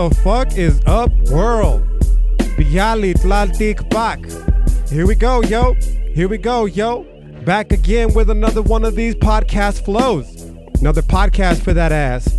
the fuck is up, world? Biali Tlaltik Bak. Here we go, yo. Here we go, yo. Back again with another one of these podcast flows. Another podcast for that ass.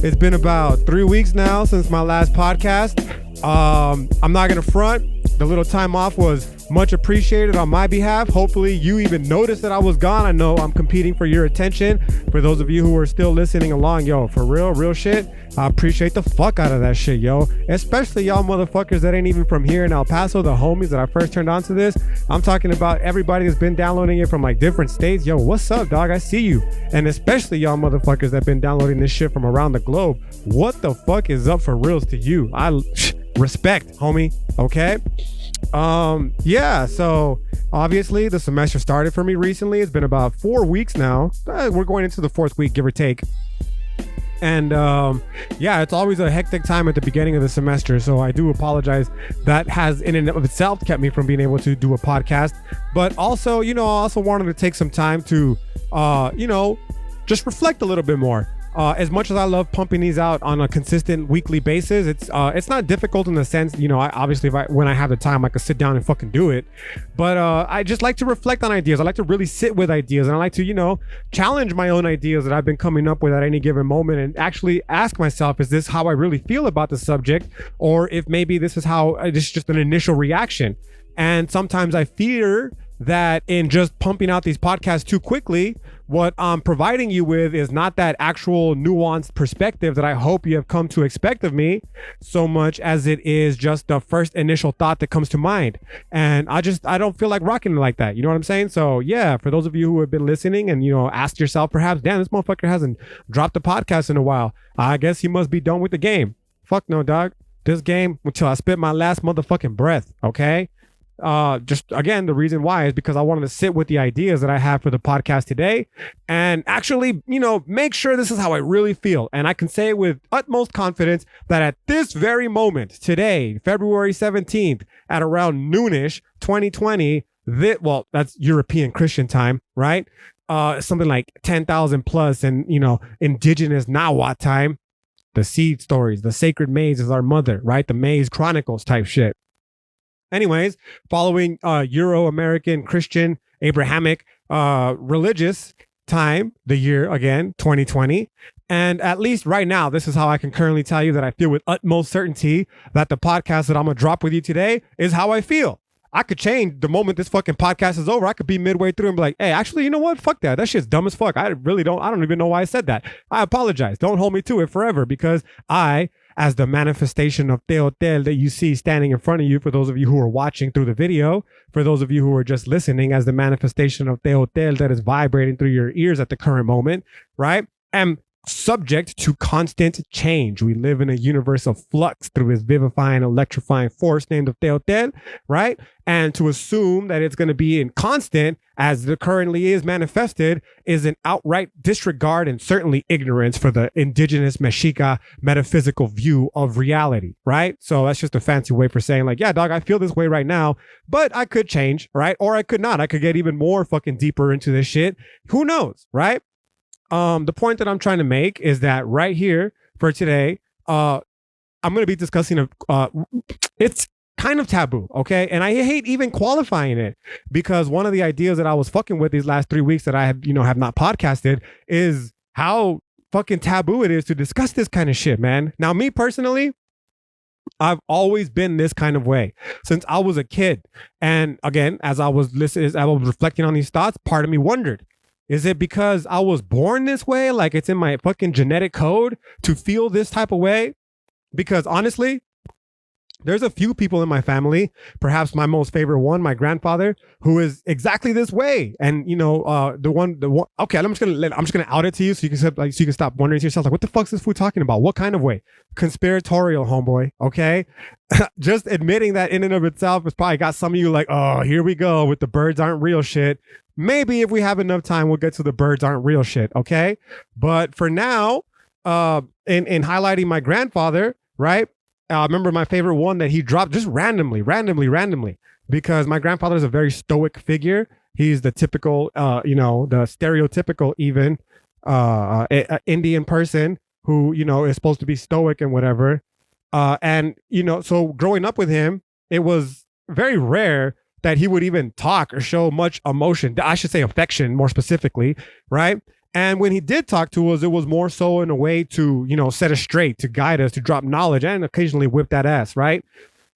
It's been about 3 weeks now since my last podcast. I'm not gonna front. The little time off was much appreciated on my behalf. Hopefully you even noticed that I was gone. I know I'm competing for your attention. For those of you who are still listening along, yo, for real shit, I appreciate the fuck out of that shit, yo. Especially y'all motherfuckers that ain't even from here in El Paso, the homies that I first turned on to this. I'm talking about everybody that's been downloading it from like different states. Yo, what's up, dog? I see you. And especially y'all motherfuckers that been downloading this shit from around the globe. What the fuck is up for reals to you? Respect, homie. Okay. Yeah, so obviously the semester started for me recently. It's been about 4 weeks now. We're going into the fourth week, give or take. And yeah, it's always a hectic time at the beginning of the semester, so I do apologize. That has in and of itself kept me from being able to do a podcast. But also, I also wanted to take some time to just reflect a little bit more. As much as I love pumping these out on a consistent weekly basis, it's not difficult in the sense, when I have the time, I can sit down and fucking do it. But I just like to reflect on ideas. I like to really sit with ideas, and I like to, challenge my own ideas that I've been coming up with at any given moment, and actually ask myself, is this how I really feel about the subject? Or if maybe this is just an initial reaction. And sometimes I fear that in just pumping out these podcasts too quickly, what I'm providing you with is not that actual nuanced perspective that I hope you have come to expect of me, so much as it is just the first initial thought that comes to mind. And I don't feel like rocking it like that. You know what I'm saying? So yeah, for those of you who have been listening and, ask yourself perhaps, damn, this motherfucker hasn't dropped a podcast in a while. I guess he must be done with the game. Fuck no, dog. This game until I spit my last motherfucking breath. Okay. Just again, the reason why is because I wanted to sit with the ideas that I have for the podcast today and actually, make sure this is how I really feel. And I can say with utmost confidence that at this very moment today, February 17th at around noonish 2020, that's European Christian time, right? Something like 10,000 plus and, indigenous Nahuatl time, the seed stories, the sacred maize is our mother, right? The maize chronicles type shit. Anyways, following Euro-American Christian Abrahamic religious time, the year again, 2020. And at least right now, this is how I can currently tell you that I feel with utmost certainty that the podcast that I'm going to drop with you today is how I feel. I could change the moment this fucking podcast is over. I could be midway through and be like, hey, actually, you know what? Fuck that. That shit's dumb as fuck. I don't even know why I said that. I apologize. Don't hold me to it forever, because I, as the manifestation of Teotel that you see standing in front of you, for those of you who are watching through the video, for those of you who are just listening, as the manifestation of Teotel that is vibrating through your ears at the current moment, right? Am subject to constant change. We live in a universe of flux through this vivifying, electrifying force named of Teotel, right? And to assume that it's going to be in constant, as it currently is manifested, is an outright disregard and certainly ignorance for the indigenous Mexica metaphysical view of reality, right? So that's just a fancy way for saying like, yeah, dog, I feel this way right now, but I could change, right? Or I could not. I could get even more fucking deeper into this shit. Who knows, right? The point that I'm trying to make is that right here for today, I'm going to be discussing it's kind of taboo, okay? And I hate even qualifying it, because one of the ideas that I was fucking with these last 3 weeks that I have not podcasted is how fucking taboo it is to discuss this kind of shit, man. Now, me personally, I've always been this kind of way since I was a kid. And again, as I was reflecting on these thoughts, part of me wondered, is it because I was born this way? Like it's in my fucking genetic code to feel this type of way? Because honestly, there's a few people in my family, perhaps my most favorite one, my grandfather, who is exactly this way. And the one. Okay, I'm just gonna out it to you so you can stop wondering to yourself, like, what the fuck's this fool talking about? What kind of way? Conspiratorial, homeboy. Okay, just admitting that in and of itself has probably got some of you like, oh, here we go with the birds aren't real shit. Maybe if we have enough time, we'll get to the birds aren't real shit. Okay, but for now, in highlighting my grandfather, right? I remember my favorite one that he dropped just randomly, because my grandfather is a very stoic figure. He's the typical, the stereotypical even Indian person who, is supposed to be stoic and whatever. And, so growing up with him, it was very rare that he would even talk or show much emotion. I should say affection more specifically, right? And when he did talk to us, it was more so in a way to, set us straight, to guide us, to drop knowledge, and occasionally whip that ass, right?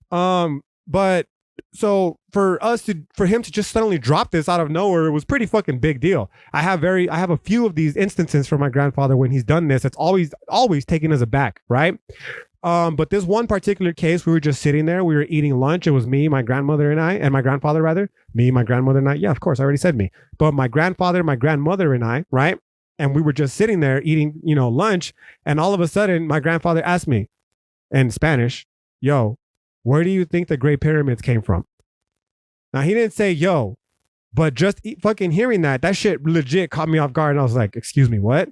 But so for him to just suddenly drop this out of nowhere, it was pretty fucking big deal. I have a few of these instances from my grandfather when he's done this. It's always taken us aback, right? But this one particular case, we were just sitting there. We were eating lunch. It was me, my grandmother, and I, and my grandfather, rather. Me, my grandmother, and I. Yeah, of course, I already said me. But my grandfather, my grandmother, and I, right? And we were just sitting there eating, lunch. And all of a sudden, my grandfather asked me in Spanish, yo, where do you think the Great Pyramids came from? Now, he didn't say, yo, but just fucking hearing that shit legit caught me off guard. And I was like, excuse me, what?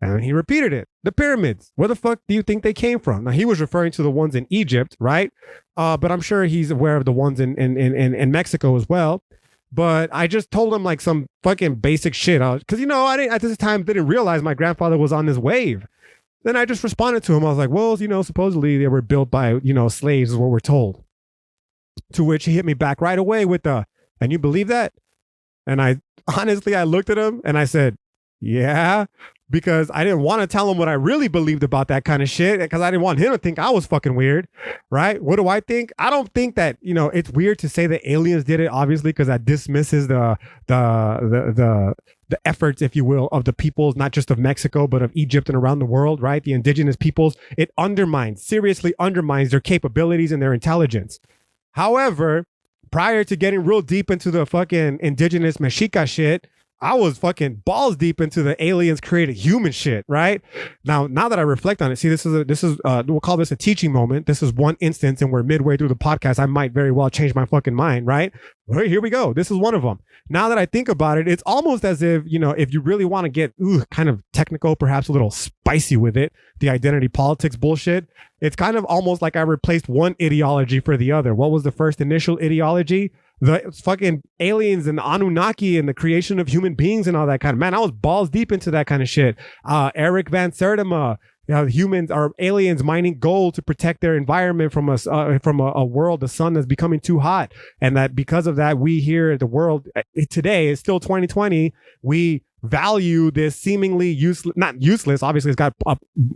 And he repeated it. The pyramids. Where the fuck do you think they came from? Now, he was referring to the ones in Egypt, right? But I'm sure he's aware of the ones in Mexico as well. But I just told him like some fucking basic shit. Because, I didn't, at this time, didn't realize my grandfather was on this wave. Then I just responded to him. I was like, well, supposedly they were built by, slaves is what we're told. To which he hit me back right away with and you believe that? And I looked at him and I said, yeah, because I didn't want to tell him what I really believed about that kind of shit, because I didn't want him to think I was fucking weird, right? What do I think? I don't think that, it's weird to say that aliens did it, obviously, because that dismisses the efforts, if you will, of the peoples, not just of Mexico, but of Egypt and around the world, right? The indigenous peoples. It seriously undermines their capabilities and their intelligence. However, prior to getting real deep into the fucking indigenous Mexica shit, I was fucking balls deep into the aliens created human shit, right? Now that I reflect on it, see, this is we'll call this a teaching moment. This is one instance, and we're midway through the podcast. I might very well change my fucking mind, right? Well, here we go. This is one of them. Now that I think about it, it's almost as if, if you really want to get kind of technical, perhaps a little spicy with it, the identity politics bullshit, it's kind of almost like I replaced one ideology for the other. What was the first initial ideology? The fucking aliens and the Anunnaki and the creation of human beings and all that kind of, man, I was balls deep into that kind of shit. Eric Van Sertima, humans are aliens mining gold to protect their environment from a world, the sun that's becoming too hot. And that because of that, we here, the world today is still 2020. We value this seemingly not useless. Obviously it's got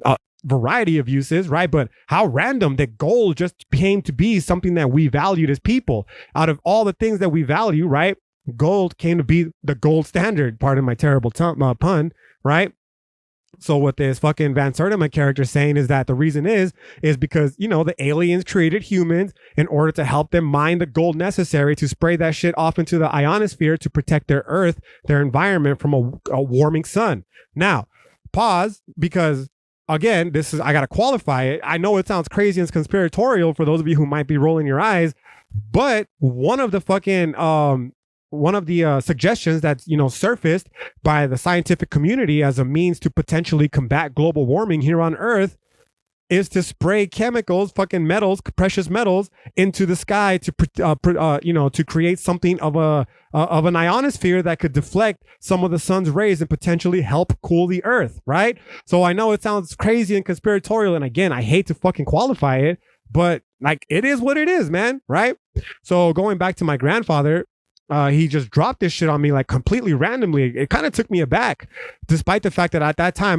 a variety of uses, right? But how random that gold just came to be something that we valued as people. Out of all the things that we value, right? Gold came to be the gold standard, pardon my terrible pun, right? So what this fucking Van Sertima character is saying is that the reason is because, the aliens created humans in order to help them mine the gold necessary to spray that shit off into the ionosphere to protect their earth, their environment from a warming sun. Now, pause, because again, I got to qualify it. I know it sounds crazy and conspiratorial for those of you who might be rolling your eyes, but one of the suggestions that's, surfaced by the scientific community as a means to potentially combat global warming here on Earth is to spray chemicals, fucking metals, precious metals into the sky to create something of an ionosphere that could deflect some of the sun's rays and potentially help cool the earth, right? So I know it sounds crazy and conspiratorial, and again, I hate to fucking qualify it, but like it is what it is, man, right? So going back to my grandfather, he just dropped this shit on me like completely randomly. It kind of took me aback, despite the fact that at that time,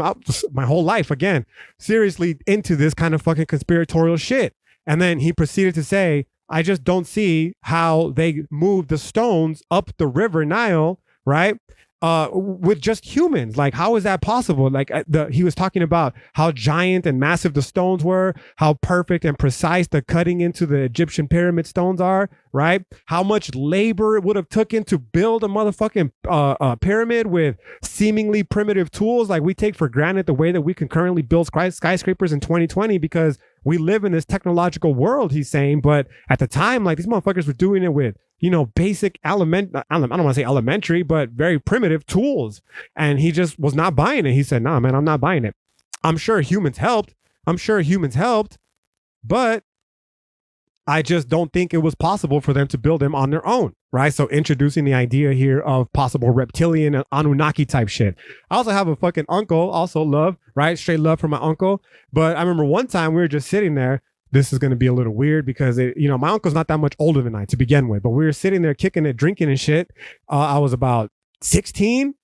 my whole life, again, seriously into this kind of fucking conspiratorial shit. And then he proceeded to say, I just don't see how they moved the stones up the river Nile, right? With just humans. Like, how is that possible? Like he was talking about how giant and massive the stones were, how perfect and precise the cutting into the Egyptian pyramid stones are, right? How much labor it would have taken to build a motherfucking pyramid with seemingly primitive tools. Like we take for granted the way that we can currently build skyscrapers in 2020 because we live in this technological world, he's saying. But at the time, like these motherfuckers were doing it with, basic I don't want to say elementary, but very primitive tools. And he just was not buying it. He said, nah, man, I'm not buying it. I'm sure humans helped, but I just don't think it was possible for them to build them on their own, right? So introducing the idea here of possible reptilian and Anunnaki type shit. I also have a fucking uncle, also love, right? Straight love for my uncle. But I remember one time we were just sitting there this is going to be a little weird because my uncle's not that much older than I to begin with, but we were sitting there kicking it, drinking and shit. I was about 16.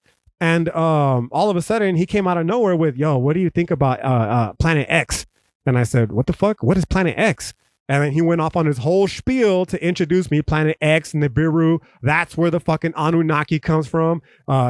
And all of a sudden he came out of nowhere with, yo, what do you think about Planet X? And I said, what the fuck? What is Planet X? And then he went off on his whole spiel to introduce me, Planet X and Nibiru. That's where the fucking Anunnaki comes from.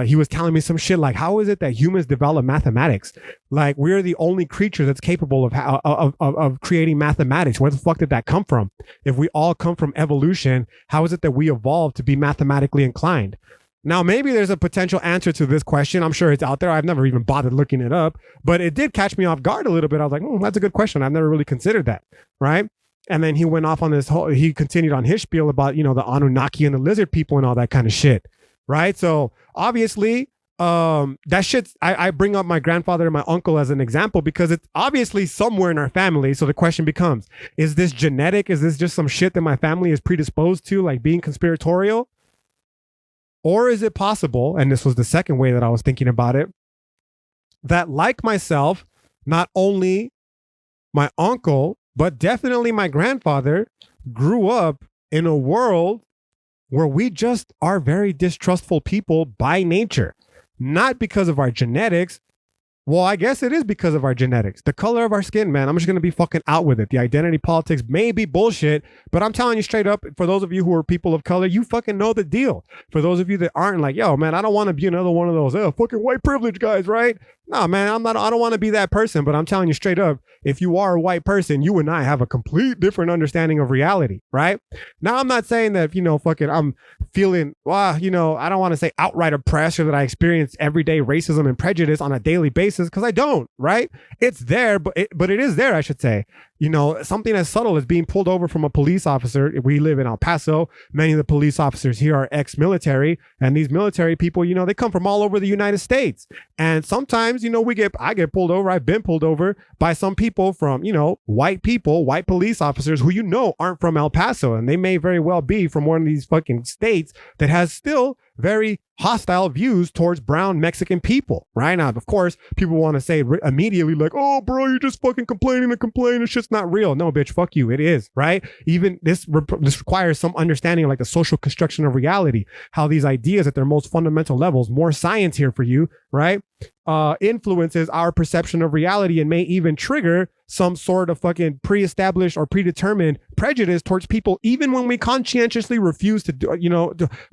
He was telling me some shit like, how is it that humans develop mathematics? Like, we're the only creature that's capable of creating mathematics. Where the fuck did that come from? If we all come from evolution, how is it that we evolved to be mathematically inclined? Now, maybe there's a potential answer to this question. I'm sure it's out there. I've never even bothered looking it up, but it did catch me off guard a little bit. I was like, that's a good question. I've never really considered that, right? And then he went off on he continued on his spiel about, the Anunnaki and the lizard people and all that kind of shit, right? So obviously, that shit, I bring up my grandfather and my uncle as an example because it's obviously somewhere in our family. So the question becomes, is this genetic? Is this just some shit that my family is predisposed to, like being conspiratorial? Or is it possible, and this was the second way that I was thinking about it, that like myself, not only my uncle, but definitely my grandfather grew up in a world where we just are very distrustful people by nature, not because of our genetics. Well, I guess it is because of our genetics. The color of our skin, man, I'm just going to be fucking out with it. The identity politics may be bullshit, but I'm telling you straight up, for those of you who are people of color, you fucking know the deal. For those of you that aren't, like, yo, man, I don't want to be another one of those fucking white privilege guys, right? No, man, I don't want to be that person, but I'm telling you straight up, if you are a white person, you and I have a complete different understanding of reality, right? Now, I'm not saying that, I'm feeling, I don't want to say outright oppressed or that I experience everyday racism and prejudice on a daily basis, because I don't, right? It's there, but it is there, I should say. Something as subtle as being pulled over from a police officer. We live in El Paso. Many of the police officers here are ex-military, and these military people, they come from all over the United States. And sometimes, I get pulled over. I've been pulled over by some people from, white police officers who, aren't from El Paso. And they may very well be from one of these fucking states that has still very hostile views towards brown Mexican people, right? Now, of course, people want to say immediately like, oh, bro, you're just fucking complaining and complaining. It's just not real. No, bitch, fuck you. It is, right? Even this requires some understanding of like the social construction of reality, how these ideas at their most fundamental levels, more science here for you, right? Influences our perception of reality and may even trigger some sort of fucking pre-established or predetermined prejudice towards people, even when we conscientiously refuse to do,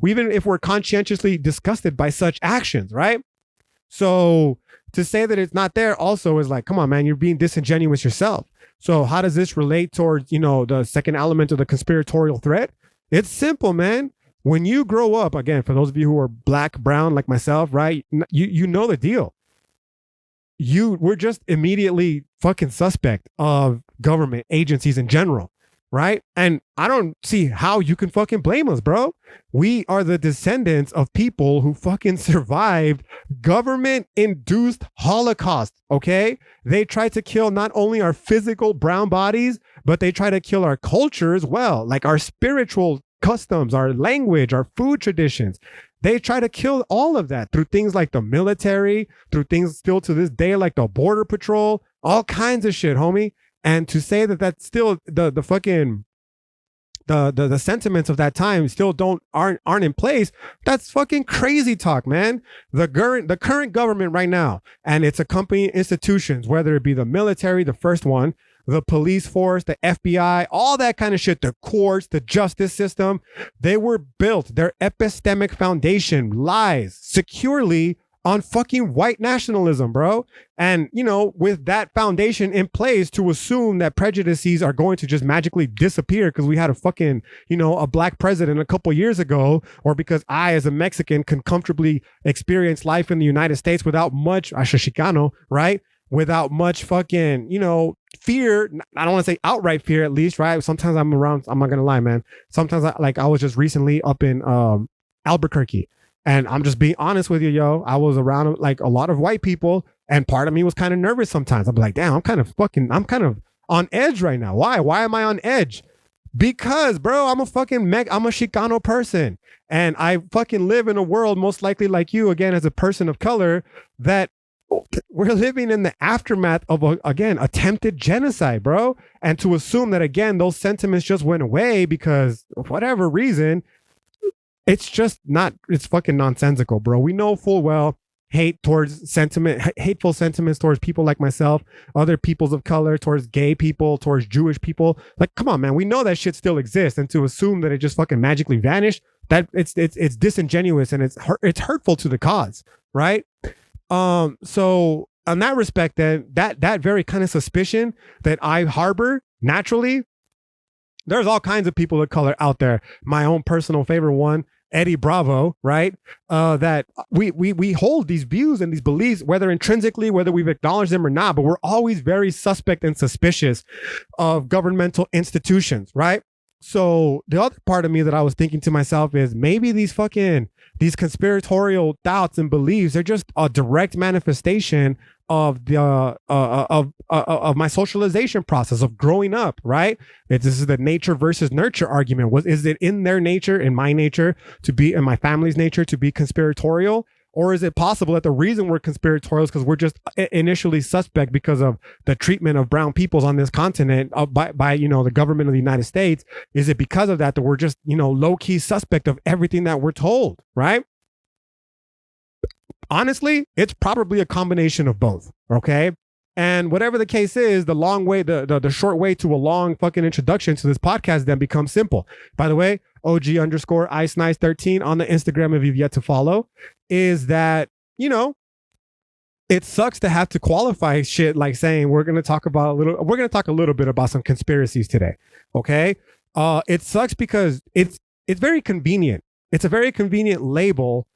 even if we're conscientiously disgusted by such actions, right? So to say that it's not there also is like, come on, man, you're being disingenuous yourself. So how does this relate towards, the second element of the conspiratorial threat? It's simple, man. When you grow up, again, for those of you who are black, brown, like myself, right? You know the deal. We're just immediately fucking suspect of government agencies in general, right? And I don't see how you can fucking blame us, bro. We are the descendants of people who fucking survived government-induced Holocaust, okay? They tried to kill not only our physical brown bodies, but they try to kill our culture as well, like our spiritual customs, our language, our food traditions. They try to kill all of that through things like the military, through things still to this day like the border patrol, all kinds of shit, homie. And to say that that's still the fucking the sentiments of that time still aren't in place, that's fucking crazy talk, man. The current government right now and its accompanying institutions, whether it be the military, the first one, the police force, the FBI, all that kind of shit, the courts, the justice system, they were built, their epistemic foundation lies securely on fucking white nationalism, bro. And, with that foundation in place, to assume that prejudices are going to just magically disappear because we had a fucking, a black president a couple years ago, or because I, as a Mexican, can comfortably experience life in the United States without much, Chicano, right? Without much fucking, fear. I don't want to say outright fear, at least, right? Sometimes I'm not going to lie, man. Sometimes I was just recently up in Albuquerque. And I'm just being honest with you, yo. I was around like a lot of white people, and part of me was kind of nervous sometimes. I'm like, damn, I'm kind of on edge right now. Why? Why am I on edge? Because, bro, I'm a Chicano person, and I fucking live in a world most likely like you, again, as a person of color, that we're living in the aftermath of, again, attempted genocide, bro. And to assume that, again, those sentiments just went away because of whatever reason, it's just not, it's fucking nonsensical, bro. We know full well hateful sentiments towards people like myself, other peoples of color, towards gay people, towards Jewish people. Like, come on, man. We know that shit still exists. And to assume that it just fucking magically vanished, that it's disingenuous and it's hurtful to the cause, right? So on that respect, then that very kind of suspicion that I harbor naturally, there's all kinds of people of color out there. My own personal favorite one, Eddie Bravo, right? That we hold these views and these beliefs, whether intrinsically, whether we've acknowledged them or not, but we're always very suspect and suspicious of governmental institutions, right? So the other part of me that I was thinking to myself is maybe these conspiratorial doubts and beliefs are just a direct manifestation of the of my socialization process of growing up, right? This is the nature versus nurture argument. Is it in their nature, in my nature, to be, in my family's nature, to be conspiratorial? Or is it possible that the reason we're conspiratorial is because we're just initially suspect because of the treatment of brown peoples on this continent by the government of the United States? Is it because of that we're just, low-key suspect of everything that we're told, right? Honestly, it's probably a combination of both, okay? And whatever the case is, the short way to a long fucking introduction to this podcast then becomes simple. By the way, OG_IceNice13 on the Instagram, if you've yet to follow, is that, it sucks to have to qualify shit like saying we're going to talk a little bit about some conspiracies today. Okay. It sucks because it's very convenient. It's a very convenient label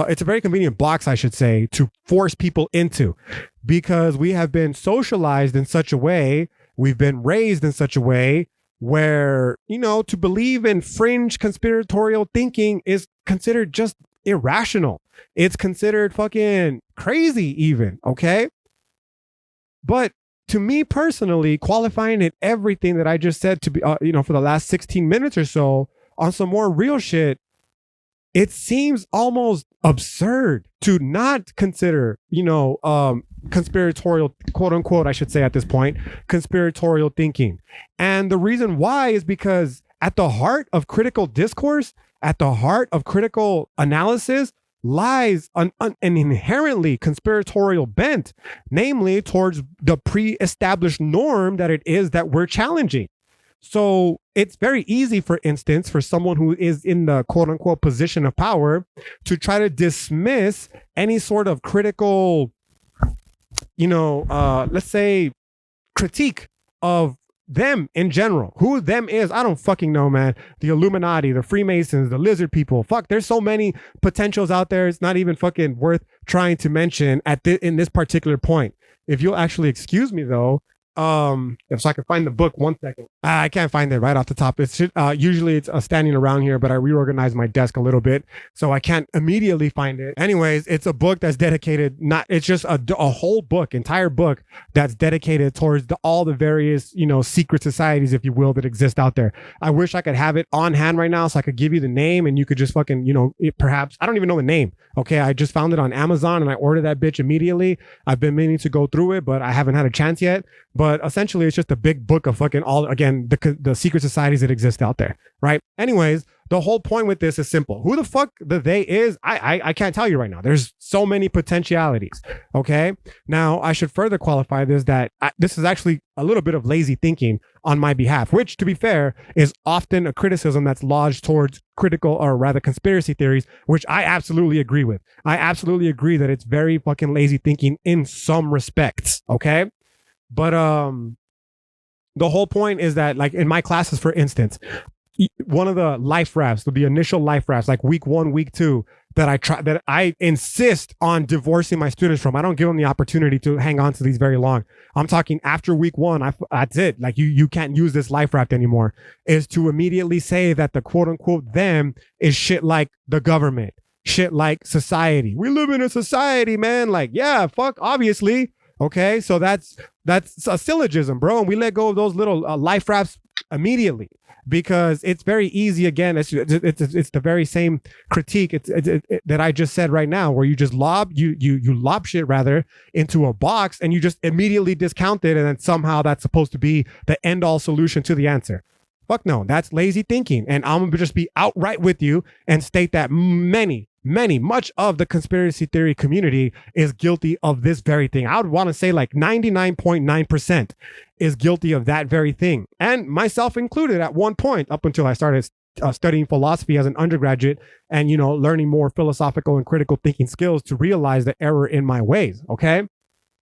it's a very convenient box, I should say, to force people into, because we have been socialized in such a way, we've been raised in such a way where, to believe in fringe conspiratorial thinking is considered just irrational. It's considered fucking crazy even, okay? But to me personally, qualifying it everything that I just said to be, for the last 16 minutes or so on some more real shit, it seems almost absurd to not consider, conspiratorial, quote unquote, I should say at this point, conspiratorial thinking. And the reason why is because at the heart of critical discourse, at the heart of critical analysis, lies an inherently conspiratorial bent, namely towards the pre-established norm that it is that we're challenging. So it's very easy, for instance, for someone who is in the quote unquote position of power to try to dismiss any sort of critical, let's say, critique of them in general. Who them is, I don't fucking know, man. The Illuminati, the Freemasons, the lizard people. Fuck, there's so many potentials out there. It's not even fucking worth trying to mention in this particular point. If you'll actually excuse me, though, if so I can find the book 1 second. I can't find it right off the top. It's usually it's standing around here, but I reorganized my desk a little bit, so I can't immediately find it. Anyways, it's a book that's dedicated, it's just a whole book, entire book that's dedicated towards all the various, secret societies, if you will, that exist out there. I wish I could have it on hand right now so I could give you the name and you could just fucking, perhaps, I don't even know the name. Okay. I just found it on Amazon and I ordered that bitch immediately. I've been meaning to go through it, but I haven't had a chance yet. But essentially, it's just a big book of fucking the secret societies that exist out there, right? Anyways, the whole point with this is simple. Who the fuck the they is, I can't tell you right now. There's so many potentialities, okay? Now, I should further qualify this that this is actually a little bit of lazy thinking on my behalf, which, to be fair, is often a criticism that's lodged towards critical, or rather conspiracy theories, which I absolutely agree with. I absolutely agree that it's very fucking lazy thinking in some respects, okay? But the whole point is that, like in my classes, for instance, one of the life rafts, the initial life rafts, like week 1, week 2, that I insist on divorcing my students from. I don't give them the opportunity to hang on to these very long. I'm talking after week 1, that's it. Like you can't use this life raft anymore. Is to immediately say that the quote unquote them is shit like the government, shit like society. We live in a society, man. Like, yeah, fuck, obviously. Okay, so that's a syllogism, bro. And we let go of those little life rafts immediately, because it's very easy. Again, it's the very same critique that I just said right now, where you just lob shit rather into a box and you just immediately discount it, and then somehow that's supposed to be the end all solution to the answer. Fuck no, that's lazy thinking. And I'm gonna just be outright with you and state that much of the conspiracy theory community is guilty of this very thing. I would want to say like 99.9% is guilty of that very thing. And myself included at one point, up until I started studying philosophy as an undergraduate and, learning more philosophical and critical thinking skills to realize the error in my ways. Okay.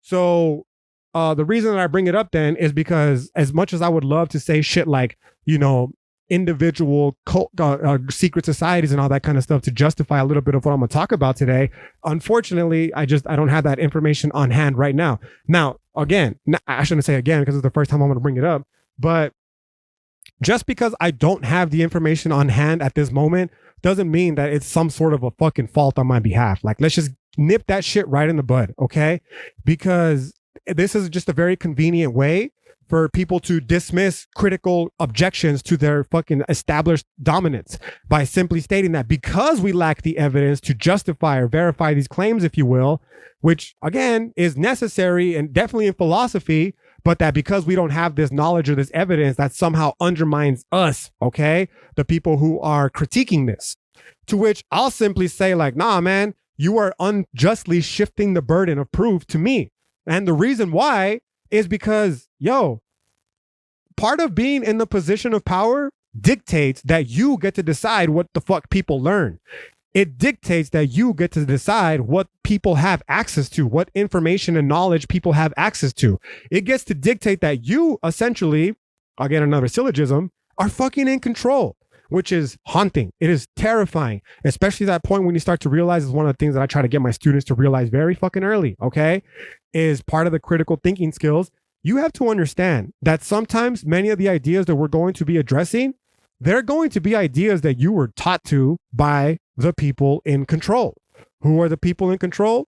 So the reason that I bring it up then is because, as much as I would love to say shit like, individual cult, secret societies and all that kind of stuff to justify a little bit of what I'm going to talk about today, unfortunately, I don't have that information on hand right now. Now, again, I shouldn't say again because it's the first time I'm going to bring it up, but just because I don't have the information on hand at this moment doesn't mean that it's some sort of a fucking fault on my behalf. Like, let's just nip that shit right in the bud, okay? Because this is just a very convenient way for people to dismiss critical objections to their fucking established dominance by simply stating that because we lack the evidence to justify or verify these claims, if you will, which again is necessary and definitely in philosophy, but that because we don't have this knowledge or this evidence, that somehow undermines us, okay? The people who are critiquing this. To which I'll simply say like, nah, man, you are unjustly shifting the burden of proof to me. And the reason why is because, part of being in the position of power dictates that you get to decide what the fuck people learn. It dictates that you get to decide what people have access to, what information and knowledge people have access to. It gets to dictate that you essentially, again, another syllogism, are fucking in control, which is haunting. It is terrifying, especially that point when you start to realize, is one of the things that I try to get my students to realize very fucking early, okay, is part of the critical thinking skills. You have to understand that sometimes many of the ideas that we're going to be addressing, they're going to be ideas that you were taught to by the people in control. Who are the people in control?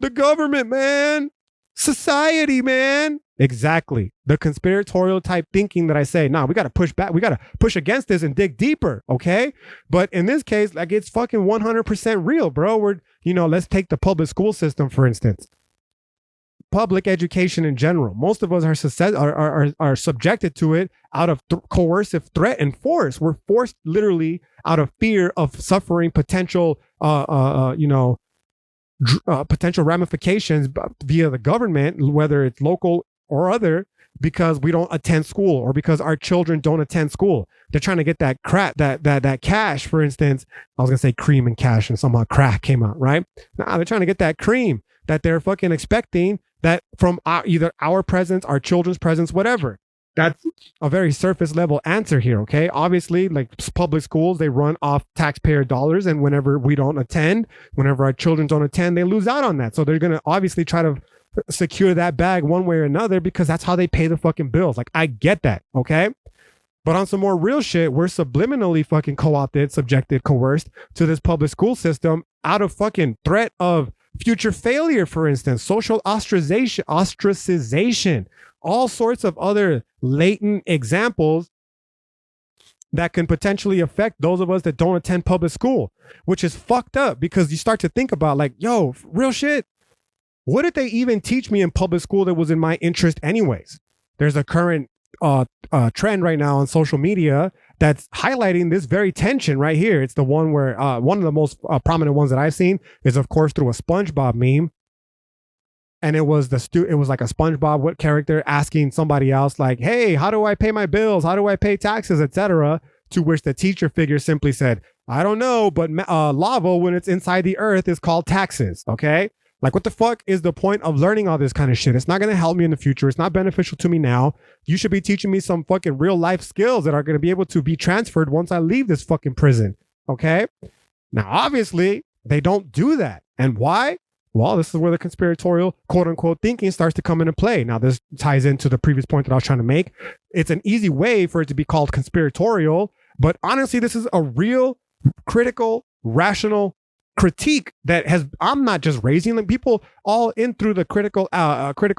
The government, man. Society, man. Exactly. The conspiratorial type thinking that I say, nah, we got to push back. We got to push against this and dig deeper. Okay. But in this case, like, it's fucking 100% real, bro. Let's take the public school system, for instance. Public education in general. Most of us are subjected to it out of coercive threat and force. We're forced literally out of fear of suffering potential, potential ramifications via the government, whether it's local or other, because we don't attend school or because our children don't attend school. They're trying to get that crack, that cash, for instance. I was gonna say cream and cash, and somehow crack came out, right? Nah, they're trying to get that cream that they're fucking expecting that from either our presence, our children's presence, whatever. That's a very surface level answer here, okay? Obviously, like public schools, they run off taxpayer dollars, and whenever we don't attend, whenever our children don't attend, they lose out on that. So they're going to obviously try to secure that bag one way or another, because that's how they pay the fucking bills. Like, I get that, okay? But on some more real shit, we're subliminally fucking co-opted, subjected, coerced to this public school system out of fucking threat of future failure, for instance, social ostracization, all sorts of other latent examples that can potentially affect those of us that don't attend public school, which is fucked up, because you start to think about like, real shit. What did they even teach me in public school that was in my interest anyways? There's a current trend right now on social media that's highlighting this very tension right here. It's the one where one of the most prominent ones that I've seen is, of course, through a SpongeBob meme. And it was it was like a SpongeBob character asking somebody else like, hey, how do I pay my bills? How do I pay taxes, etc.? To which the teacher figure simply said, I don't know, but lava, when it's inside the earth, is called taxes. Okay. Like, what the fuck is the point of learning all this kind of shit? It's not going to help me in the future. It's not beneficial to me now. You should be teaching me some fucking real life skills that are going to be able to be transferred once I leave this fucking prison. Okay. Now, obviously, they don't do that. And why? Well, this is where the conspiratorial, quote unquote, thinking starts to come into play. Now, this ties into the previous point that I was trying to make. It's an easy way for it to be called conspiratorial. But honestly, this is a real critical, rational critique that I'm not just raising them. People all in through the critical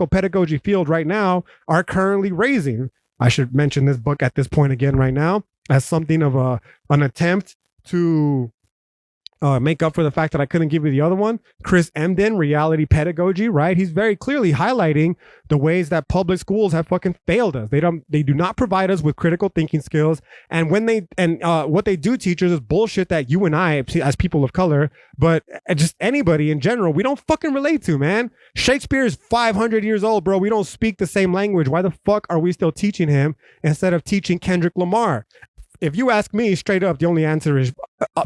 pedagogy field right now are currently raising. I should mention this book at this point again right now as something of an attempt to make up for the fact that I couldn't give you the other one. Chris Emdin, Reality Pedagogy, right? He's very clearly highlighting the ways that public schools have fucking failed us. They do not provide us with critical thinking skills. And what they do teach us is bullshit that you and I, as people of color, but just anybody in general, we don't fucking relate to, man. Shakespeare is 500 years old, bro. We don't speak the same language. Why the fuck are we still teaching him instead of teaching Kendrick Lamar? If you ask me straight up, the only answer is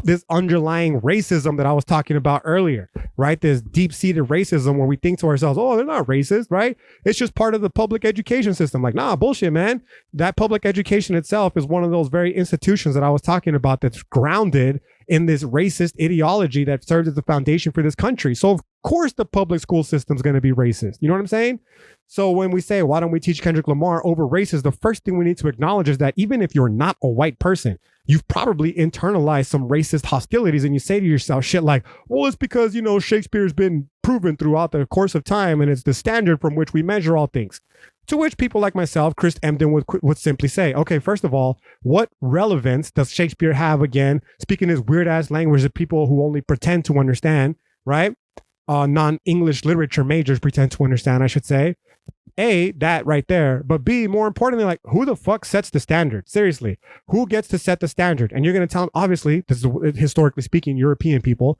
this underlying racism that I was talking about earlier, right? This deep-seated racism where we think to ourselves, oh, they're not racist, right? It's just part of the public education system. Like, nah, bullshit, man. That public education itself is one of those very institutions that I was talking about that's grounded in this racist ideology that serves as the foundation for this country. So of course the public school system is going to be racist. You know what I'm saying? So when we say, why don't we teach Kendrick Lamar over races? The first thing we need to acknowledge is that even if you're not a white person, you've probably internalized some racist hostilities, and you say to yourself shit like, well, it's because, you know, Shakespeare's been proven throughout the course of time and it's the standard from which we measure all things. To which people like myself, Chris Emdin, would simply say, okay, first of all, what relevance does Shakespeare have, again, speaking his weird ass language that people who only pretend to understand, right? Non-English literature majors pretend to understand, I should say. A, that right there. But B, more importantly, like, who the fuck sets the standard? Seriously, who gets to set the standard? And you're going to tell them, obviously, this is historically speaking, European people.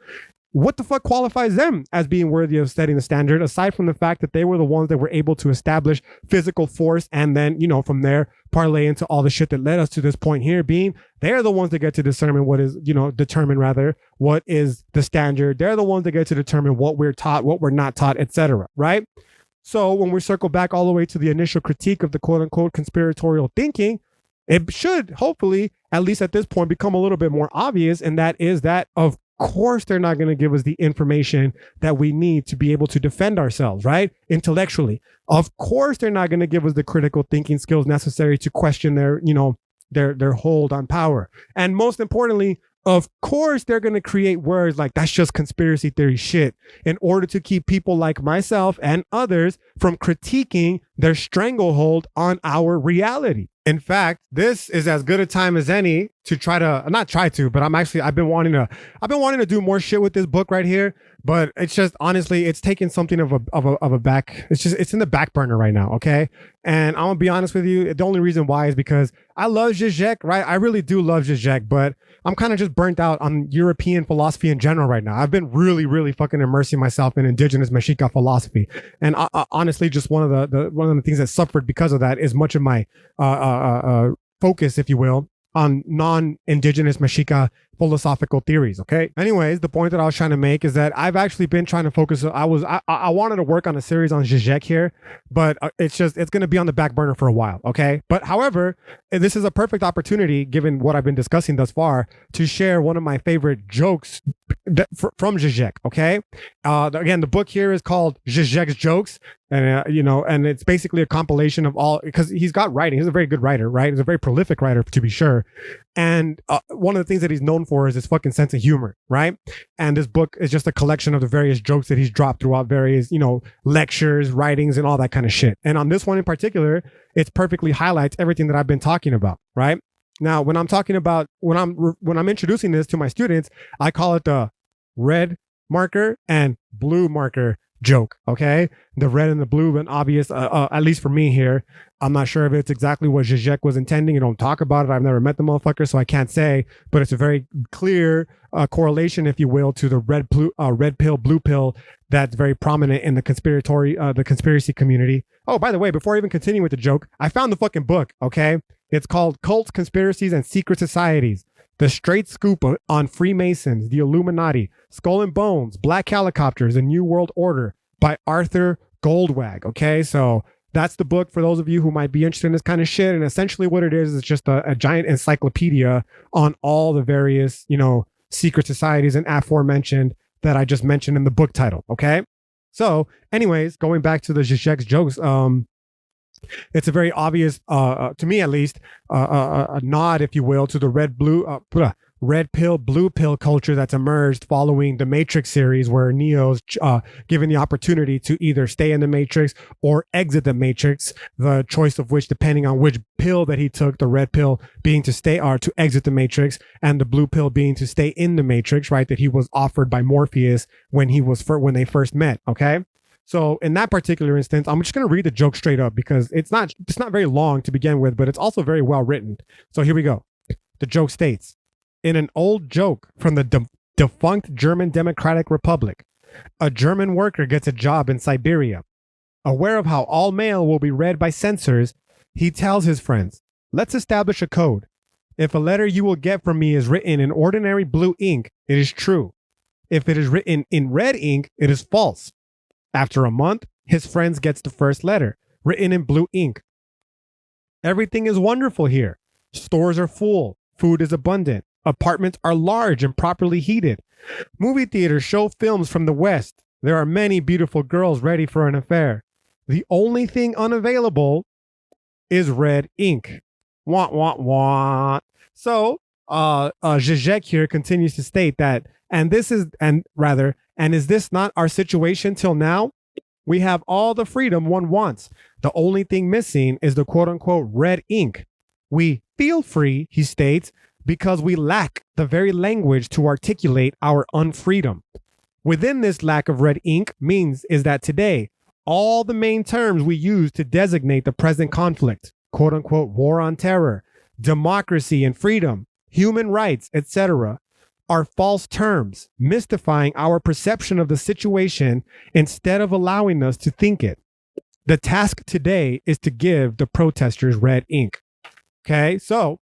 What the fuck qualifies them as being worthy of setting the standard, aside from the fact that they were the ones that were able to establish physical force and then, you know, from there parlay into all the shit that led us to this point here, being they're the ones that get to determine what is, you know, what is the standard. They're the ones that get to determine what we're taught, what we're not taught, etc. Right? So when we circle back all the way to the initial critique of the quote unquote conspiratorial thinking, it should hopefully, at least at this point, become a little bit more obvious. And that is that, of course, they're not going to give us the information that we need to be able to defend ourselves, right? Intellectually. Of course, they're not going to give us the critical thinking skills necessary to question their, you know, their hold on power. And most importantly, of course, they're going to create words like that's just conspiracy theory shit in order to keep people like myself and others from critiquing their stranglehold on our reality. In fact, this is as good a time as any to I've been wanting to do more shit with this book right here, but it's just, honestly, it's taken something of a back. It's in the back burner right now. Okay. And I'm gonna be honest with you. The only reason why is because I love Zizek, right? I really do love Zizek, but I'm kind of just burnt out on European philosophy in general right now. I've been really, really fucking immersing myself in indigenous Mexica philosophy. And honestly, just one of the things that suffered because of that is much of my focus, if you will, on non-indigenous Mexica philosophical theories. Okay. Anyways, the point that I was trying to make is that I've actually been trying to focus. I wanted to work on a series on Zizek here, but it's going to be on the back burner for a while. Okay. But however, this is a perfect opportunity, given what I've been discussing thus far, to share one of my favorite jokes from Zizek. Okay. Again, the book here is called Zizek's Jokes. And, and it's basically a compilation of all, because he's got writing. He's a very good writer, right? He's a very prolific writer, to be sure. And one of the things that he's known for is his fucking sense of humor, right? And this book is just a collection of the various jokes that he's dropped throughout various, lectures, writings, and all that kind of shit. And on this one in particular, it perfectly highlights everything that I've been talking about, right? Now, when I'm talking about, when I'm introducing this to my students, I call it the red marker and blue marker joke. Okay, the red and the blue, and obvious, at least for me here. I'm not sure if it's exactly what Zizek was intending. You don't talk about it. I've never met the motherfucker, so I can't say. But it's a very clear correlation, if you will, to the red pill, blue pill that's very prominent in the conspiracy community. Oh, by the way, before I even continue with the joke, I found the fucking book. Okay, it's called Cults, Conspiracies, and Secret Societies: The Straight Scoop on Freemasons, the Illuminati, Skull and Bones, Black Helicopters, and New World Order by Arthur Goldwag. Okay, so that's the book for those of you who might be interested in this kind of shit. And essentially what it is just a giant encyclopedia on all the various, secret societies and aforementioned that I just mentioned in the book title. Okay, so anyways, going back to the Zizek's jokes, it's a very obvious, to me at least, a nod, if you will, to the red pill, blue pill culture that's emerged following the Matrix series, where Neo's given the opportunity to either stay in the Matrix or exit the Matrix, the choice of which depending on which pill that he took, the red pill being to stay or to exit the Matrix, and the blue pill being to stay in the Matrix, right? That he was offered by Morpheus when they first met. Okay. So in that particular instance, I'm just going to read the joke straight up because it's not very long to begin with, but it's also very well written. So here we go. The joke states, in an old joke from the defunct German Democratic Republic, a German worker gets a job in Siberia. Aware of how all mail will be read by censors, he tells his friends, let's establish a code. If a letter you will get from me is written in ordinary blue ink, it is true. If it is written in red ink, it is false. After a month, his friends gets the first letter, written in blue ink. Everything is wonderful here. Stores are full. Food is abundant. Apartments are large and properly heated. Movie theaters show films from the West. There are many beautiful girls ready for an affair. The only thing unavailable is red ink. Wah, wah, wah. So, Zizek here continues to state that, and is this not our situation till now? We have all the freedom one wants. The only thing missing is the quote unquote red ink. We feel free, he states, because we lack the very language to articulate our unfreedom. Within this lack of red ink is that today, all the main terms we use to designate the present conflict, quote unquote war on terror, democracy and freedom, human rights, etc., are false terms, mystifying our perception of the situation instead of allowing us to think it. The task today is to give the protesters red ink. Okay, so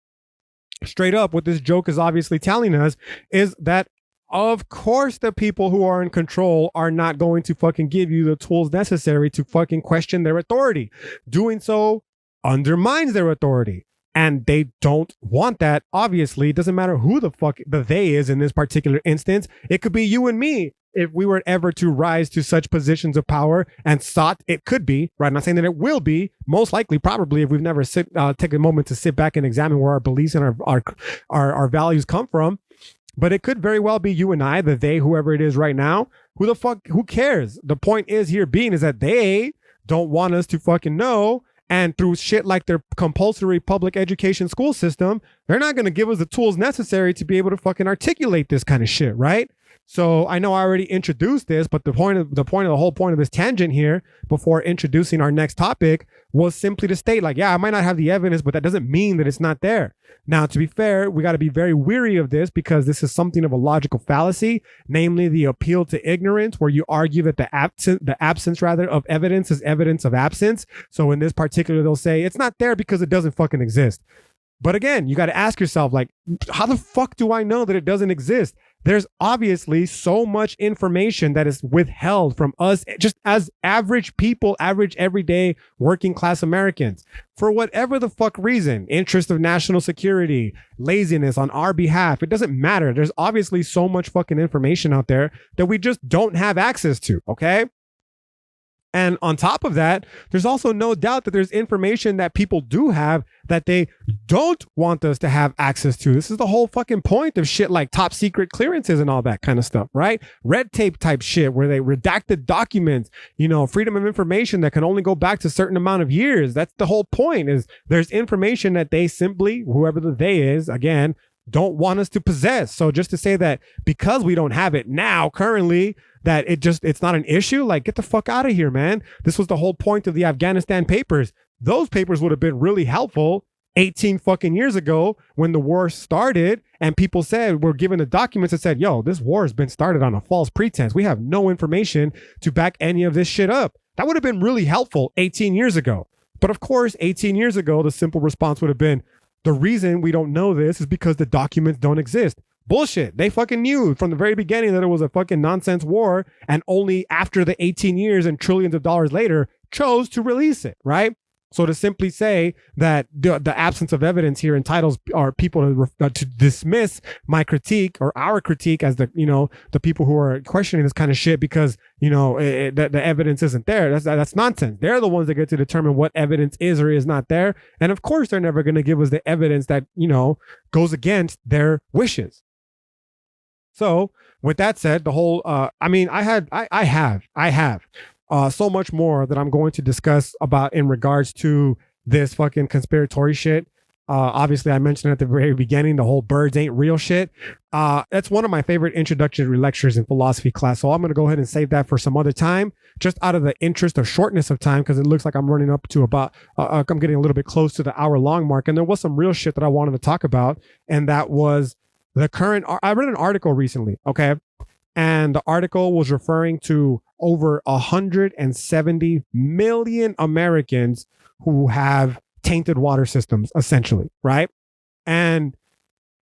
straight up, what this joke is obviously telling us is that, of course, the people who are in control are not going to fucking give you the tools necessary to fucking question their authority. Doing so undermines their authority. And they don't want that. Obviously, it doesn't matter who the fuck the they is in this particular instance. It could be you and me if we were ever to rise to such positions of power and sought. It could be, right? I'm not saying that it will be. Most likely, probably, if we've never take a moment to sit back and examine where our beliefs and our values come from. But it could very well be you and I, the they, whoever it is right now. Who cares? The point is here being is that they don't want us to fucking know. And through shit like their compulsory public education school system, they're not going to give us the tools necessary to be able to fucking articulate this kind of shit, right? So I know I already introduced this, but the whole point of this tangent here before introducing our next topic was simply to state like, yeah, I might not have the evidence, but that doesn't mean that it's not there. Now, to be fair, we got to be very weary of this because this is something of a logical fallacy, namely the appeal to ignorance, where you argue that the absence of evidence is evidence of absence. So in this particular, they'll say it's not there because it doesn't fucking exist. But again, you got to ask yourself, like, how the fuck do I know that it doesn't exist? There's obviously so much information that is withheld from us just as average people, average everyday working class Americans, for whatever the fuck reason, interest of national security, laziness on our behalf. It doesn't matter. There's obviously so much fucking information out there that we just don't have access to. Okay. And on top of that, there's also no doubt that there's information that people do have that they don't want us to have access to. This is the whole fucking point of shit like top secret clearances and all that kind of stuff, right? Red tape type shit where they redacted documents, freedom of information that can only go back to a certain amount of years. That's the whole point, is there's information that they simply, whoever the they is, again, don't want us to possess. So just to say that because we don't have it now currently, that it's not an issue, like, get the fuck out of here, man. This was the whole point of the Afghanistan papers. Those papers would have been really helpful 18 fucking years ago when the war started and people said, we're given the documents that said, yo, this war has been started on a false pretense. We have no information to back any of this shit up. That would have been really helpful 18 years ago. But of course, 18 years ago, the simple response would have been, the reason we don't know this is because the documents don't exist. Bullshit. They fucking knew from the very beginning that it was a fucking nonsense war, and only after the 18 years and trillions of dollars later chose to release it, right? So to simply say that the absence of evidence here entitles our people to dismiss my critique or our critique as the people who are questioning this kind of shit because the evidence isn't there. That's nonsense. They're the ones that get to determine what evidence is or is not there, and of course they're never going to give us the evidence that goes against their wishes. So with that said, the whole I have so much more that I'm going to discuss about in regards to this fucking conspiratory shit. Obviously, I mentioned at the very beginning, the whole birds ain't real shit. That's one of my favorite introductory lectures in philosophy class. So I'm going to go ahead and save that for some other time, just out of the interest of shortness of time, because it looks like I'm running up to about, I'm getting a little bit close to the hour-long mark. And there was some real shit that I wanted to talk about. And that was the current, I read an article recently, okay? And the article was referring to over 170 million Americans who have tainted water systems, essentially, right? And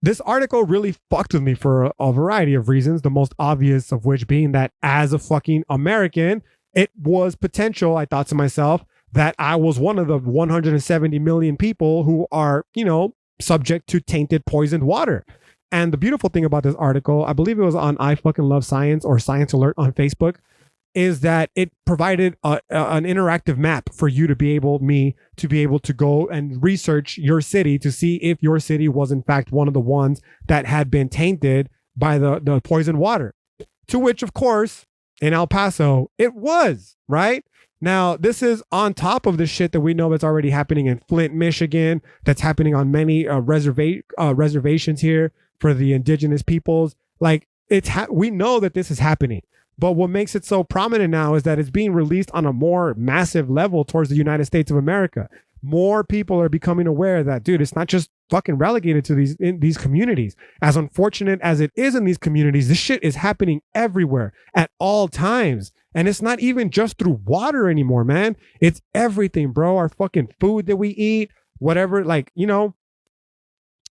this article really fucked with me for a variety of reasons, the most obvious of which being that as a fucking American, it was potential, I thought to myself, that I was one of the 170 million people who are, subject to tainted, poisoned water. And the beautiful thing about this article, I believe it was on I Fucking Love Science or Science Alert on Facebook, is that it provided an interactive map for you to be able to go and research your city to see if your city was in fact one of the ones that had been tainted by the poisoned water. To which, of course, in El Paso, it was, right? Now, this is on top of the shit that we know that's already happening in Flint, Michigan, that's happening on many reservations here for the indigenous peoples. Like, we know that this is happening. But what makes it so prominent now is that it's being released on a more massive level towards the United States of America. More people are becoming aware that, dude, it's not just fucking relegated to these communities. As unfortunate as it is in these communities, this shit is happening everywhere at all times. And it's not even just through water anymore, man. It's everything, bro. Our fucking food that we eat, whatever,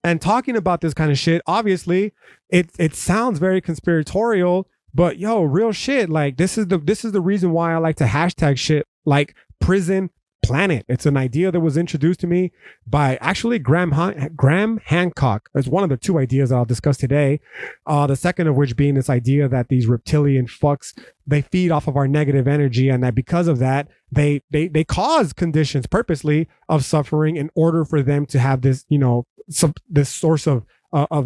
and talking about this kind of shit, obviously, it sounds very conspiratorial, but yo, real shit. Like, this is the reason why I like to hashtag shit like prison planet. It's an idea that was introduced to me by actually Graham Hancock. It's one of the two ideas that I'll discuss today. The second of which being this idea that these reptilian fucks, they feed off of our negative energy, and that because of that, they cause conditions purposely of suffering in order for them to have this, this source of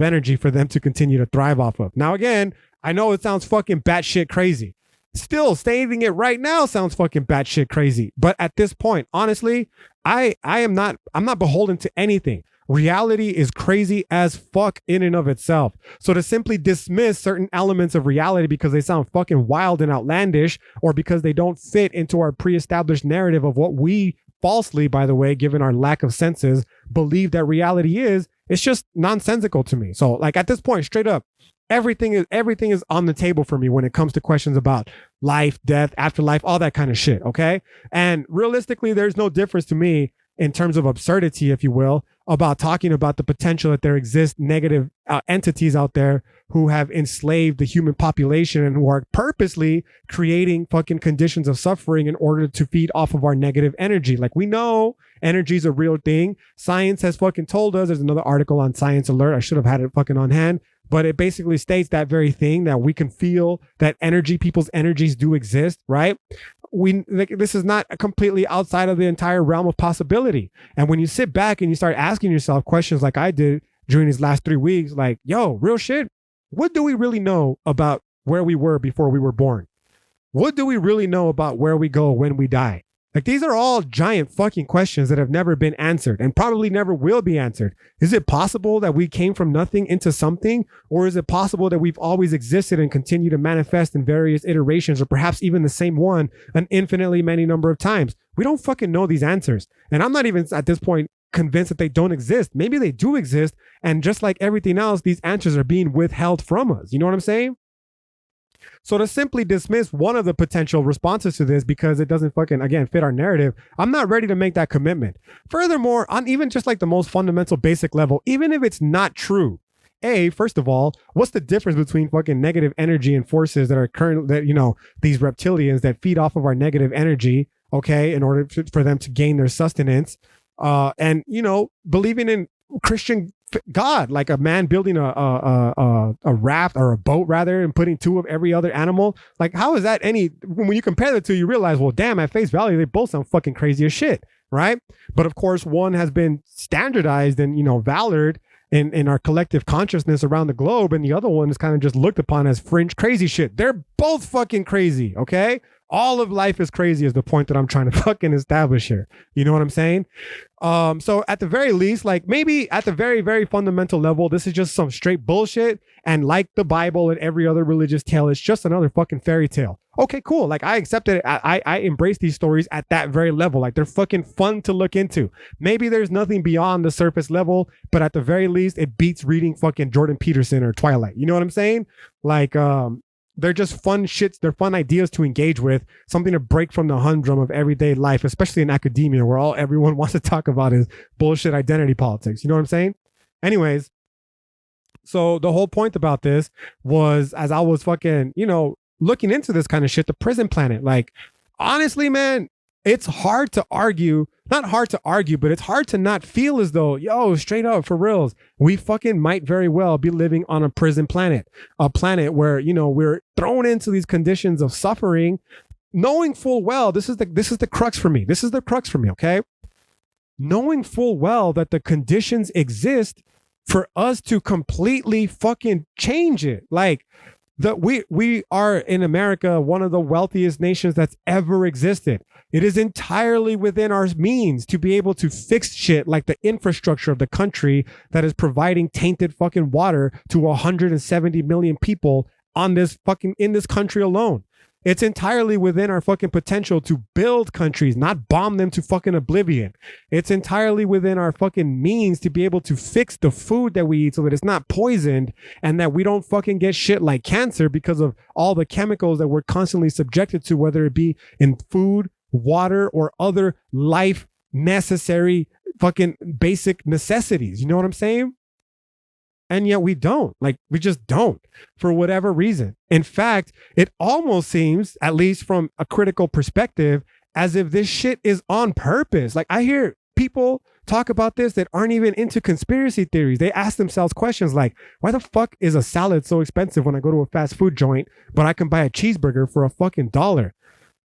energy for them to continue to thrive off of. Now, again, I know it sounds fucking batshit crazy. Still, stating it right now sounds fucking batshit crazy. But at this point, honestly, I'm not beholden to anything. Reality is crazy as fuck in and of itself. So to simply dismiss certain elements of reality because they sound fucking wild and outlandish, or because they don't fit into our pre-established narrative of what we falsely, by the way, given our lack of senses, believe that reality is, it's just nonsensical to me. So like at this point, straight up, everything is on the table for me when it comes to questions about life, death, afterlife, all that kind of shit. Okay. And realistically, there's no difference to me in terms of absurdity, if you will, about talking about the potential that there exist negative entities out there who have enslaved the human population and who are purposely creating fucking conditions of suffering in order to feed off of our negative energy. Like, we know energy is a real thing. Science has fucking told us. There's another article on Science Alert. I should have had it fucking on hand. But it basically states that very thing, that we can feel that energy, people's energies do exist, right? This is not completely outside of the entire realm of possibility. And when you sit back and you start asking yourself questions like I did during these last 3 weeks, like, yo, real shit, what do we really know about where we were before we were born? What do we really know about where we go when we die? Like, these are all giant fucking questions that have never been answered and probably never will be answered. Is it possible that we came from nothing into something? Or is it possible that we've always existed and continue to manifest in various iterations, or perhaps even the same one an infinitely many number of times? We don't fucking know these answers. And I'm not even at this point convinced that they don't exist. Maybe they do exist. And just like everything else, these answers are being withheld from us. You know what I'm saying? So to simply dismiss one of the potential responses to this because it doesn't fucking, again, fit our narrative, I'm not ready to make that commitment. Furthermore, on even just like the most fundamental basic level, even if it's not true, first of all, what's the difference between fucking negative energy and forces that are these reptilians that feed off of our negative energy okay, in order for them to gain their sustenance. And, you know, believing in Christian God, like a man building a raft or a boat rather, and putting two of every other animal. Like, how is that any, when you compare the two, you realize, well, damn, at face value, they both sound fucking crazy as shit, right? But of course, one has been standardized and, you know, valored in our collective consciousness around the globe, and the other one is kind of just looked upon as fringe crazy shit. They're both fucking crazy, okay? All of life is crazy is the point that I'm trying to fucking establish here. You know what I'm saying? So at the very least, like maybe at the very, very fundamental level, this is just some straight bullshit. And like the Bible and every other religious tale, it's just another fucking fairy tale. Okay, cool. Like I accept it. I embrace these stories at that very level. Like they're fucking fun to look into. Maybe there's nothing beyond the surface level, but at the very least, it beats reading fucking Jordan Peterson or Twilight. You know what I'm saying? Like, they're just fun shits. They're fun ideas to engage with, something to break from the humdrum of everyday life, especially in academia, where all everyone wants to talk about is bullshit identity politics. You know what I'm saying? Anyways, so the whole point about this was, as I was fucking, you know, looking into this kind of shit, the prison planet, like, honestly, man, it's hard to argue, not hard to argue, but it's hard to not feel as though, yo, straight up, for reals, we fucking might very well be living on a prison planet, a planet where, you know, we're thrown into these conditions of suffering, knowing full well, this is the crux for me. This is the crux for me, okay? Knowing full well that the conditions exist for us to completely fucking change it. Like, we are in America one of the wealthiest nations that's ever existed. It is entirely within our means to be able to fix shit like the infrastructure of the country that is providing tainted fucking water to 170 million people on this fucking, in this country alone. It's entirely within our fucking potential to build countries, not bomb them to fucking oblivion. It's entirely within our fucking means to be able to fix the food that we eat so that it's not poisoned and that we don't fucking get shit like cancer because of all the chemicals that we're constantly subjected to, whether it be in food, water, or other life necessary fucking basic necessities. You know what I'm saying? And yet we don't. Like, we just don't, for whatever reason. In fact, it almost seems, at least from a critical perspective, as if this shit is on purpose. Like, I hear people talk about this that aren't even into conspiracy theories. They ask themselves questions like, why the fuck is a salad so expensive when I go to a fast food joint, but I can buy a cheeseburger for a fucking $1?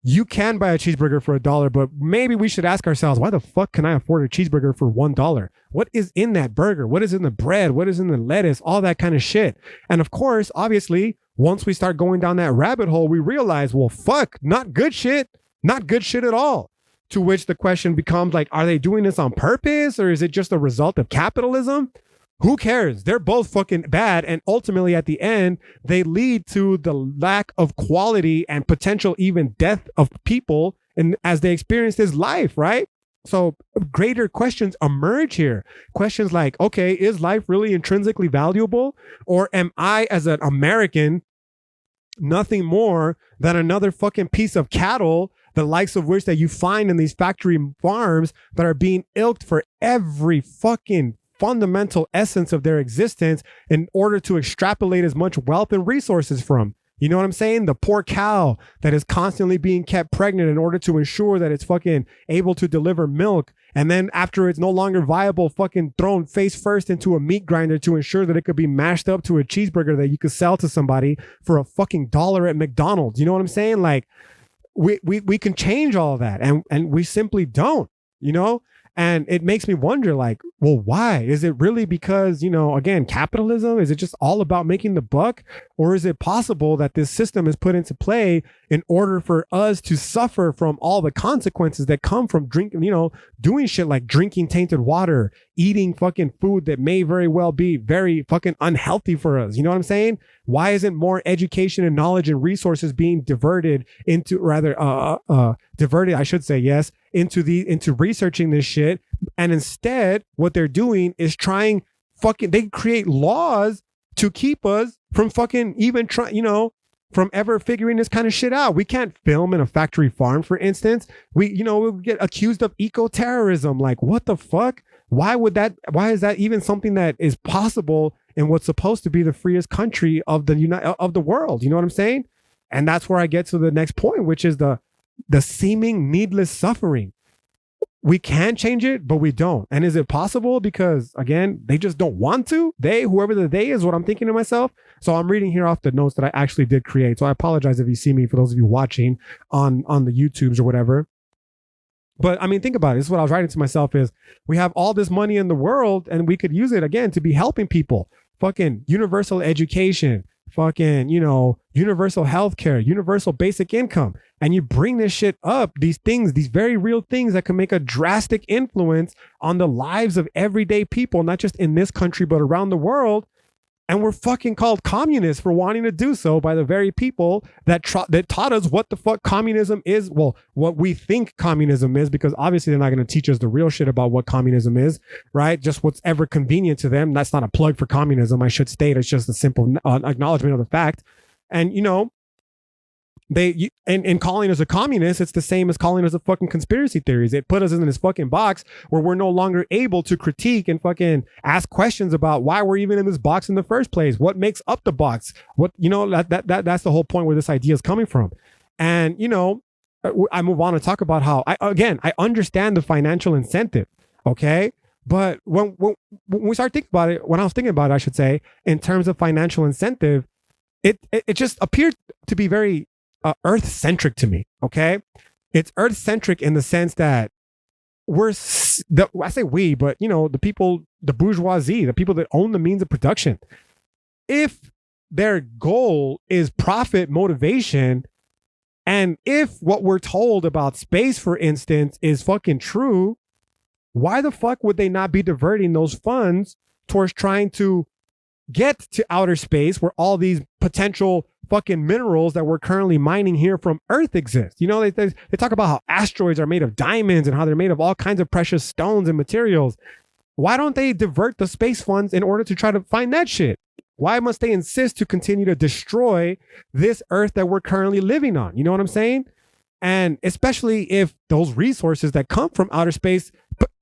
You can buy a cheeseburger for $1, but maybe we should ask ourselves, why the fuck can I afford a cheeseburger for $1? What is in that burger? What is in the bread? What is in the lettuce? All that kind of shit. And of course, obviously, once we start going down that rabbit hole, we realize, well, fuck, not good shit. Not good shit at all. To which the question becomes like, are they doing this on purpose, or is it just a result of capitalism? Who cares? They're both fucking bad. And ultimately, at the end, they lead to the lack of quality and potential even death of people and as they experience this life, right? So greater questions emerge here. Questions like, okay, is life really intrinsically valuable? Or am I, as an American, nothing more than another fucking piece of cattle, the likes of which that you find in these factory farms that are being ilked for every fucking fundamental essence of their existence in order to extrapolate as much wealth and resources from? You know what I'm saying? The poor cow that is constantly being kept pregnant in order to ensure that it's fucking able to deliver milk. And then after it's no longer viable, fucking thrown face first into a meat grinder to ensure that it could be mashed up to a cheeseburger that you could sell to somebody for a fucking $1 at McDonald's. You know what I'm saying? Like, we can change all of that, and we simply don't, you know? And it makes me wonder, like, well, why? Is it really because, you know, again, capitalism? Is it just all about making the buck? Or is it possible that this system is put into play in order for us to suffer from all the consequences that come from drinking, you know, doing shit like drinking tainted water, eating fucking food that may very well be very fucking unhealthy for us? You know what I'm saying? Why isn't more education and knowledge and resources being diverted into, diverted, I should say, yes, into researching this shit? And instead, what they're doing is they create laws to keep us from fucking even trying, you know, from ever figuring this kind of shit out. We can't film in a factory farm, for instance. We'll get accused of eco-terrorism. Like, what the fuck? Why is that even something that is possible in what's supposed to be the freest country of the world? You know what I'm saying? And that's where I get to the next point, which is the the seeming needless suffering. We can change it, but we don't. And is it possible? Because again, they just don't want to. Whoever the they is, what I'm thinking to myself. So I'm reading here off the notes that I actually did create. So I apologize if you see me, for those of you watching on the YouTubes or whatever. But I mean, think about it. This is what I was writing to myself is we have all this money in the world and we could use it again to be helping people. Fucking universal education, fucking, universal healthcare, universal basic income. And you bring this shit up, these things, these very real things that can make a drastic influence on the lives of everyday people, not just in this country, but around the world. And we're fucking called communists for wanting to do so by the very people that taught us what the fuck communism is. Well, what we think communism is, because obviously they're not going to teach us the real shit about what communism is, right? Just what's ever convenient to them. That's not a plug for communism, I should state. It's just a simple acknowledgement of the fact. And, in calling us a communist, it's the same as calling us a fucking conspiracy theories. It put us in this fucking box where we're no longer able to critique and fucking ask questions about why we're even in this box in the first place. What makes up the box? That's the whole point where this idea is coming from. And, I move on to talk about how I understand the financial incentive. Okay. But when we start thinking about it, when I was thinking about it, I should say, in terms of financial incentive, it just appeared to be very earth-centric to me, okay? It's earth-centric in the sense that I say we, but, the people, the bourgeoisie, the people that own the means of production, if their goal is profit motivation, and if what we're told about space, for instance, is fucking true, why the fuck would they not be diverting those funds towards trying to get to outer space where all these potential fucking minerals that we're currently mining here from Earth exist? They talk about how asteroids are made of diamonds and how they're made of all kinds of precious stones and materials. Why don't they divert the space funds in order to try to find that shit? Why must they insist to continue to destroy this Earth that we're currently living on? You know what I'm saying? And especially if those resources that come from outer space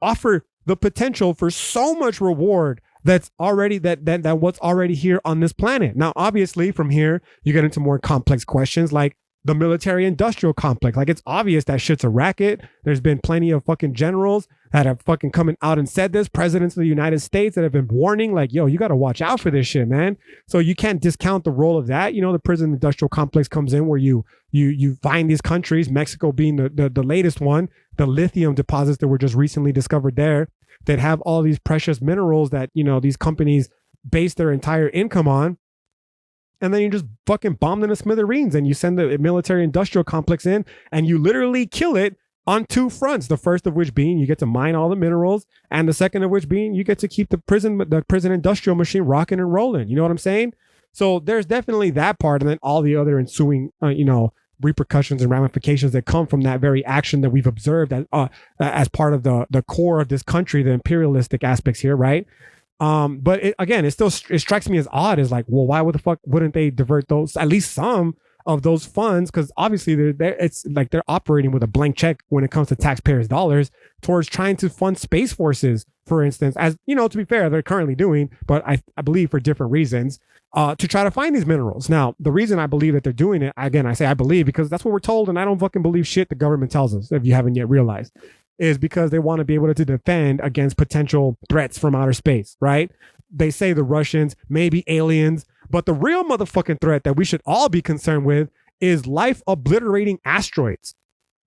offer the potential for so much reward that's already that what's already here on this planet. Now, obviously, from here, you get into more complex questions like the military industrial complex. Like, it's obvious that shit's a racket. There's been plenty of fucking generals that have fucking coming out and said this, presidents of the United States that have been warning, like, yo, you got to watch out for this shit, man. So you can't discount the role of that. The prison industrial complex comes in where you find these countries, Mexico being the latest one, the lithium deposits that were just recently discovered there, that have all these precious minerals that, these companies base their entire income on. And then you just fucking bomb them to smithereens and you send the military industrial complex in and you literally kill it on two fronts. The first of which being you get to mine all the minerals, and the second of which being you get to keep the prison industrial machine rocking and rolling. You know what I'm saying? So there's definitely that part. And then all the other ensuing, repercussions and ramifications that come from that very action that we've observed as part of the core of this country, the imperialistic aspects here, right? But it strikes me as odd, as like, well, why would the fuck wouldn't they divert those, at least some of those funds? Because obviously it's like they're operating with a blank check when it comes to taxpayers' dollars towards trying to fund space forces, for instance, as to be fair, they're currently doing, but I believe for different reasons. To try to find these minerals. Now, the reason I believe that they're doing it, again, I say I believe because that's what we're told, and I don't fucking believe shit the government tells us, if you haven't yet realized, is because they want to be able to defend against potential threats from outer space, right? They say the Russians, maybe aliens, but the real motherfucking threat that we should all be concerned with is life-obliterating asteroids.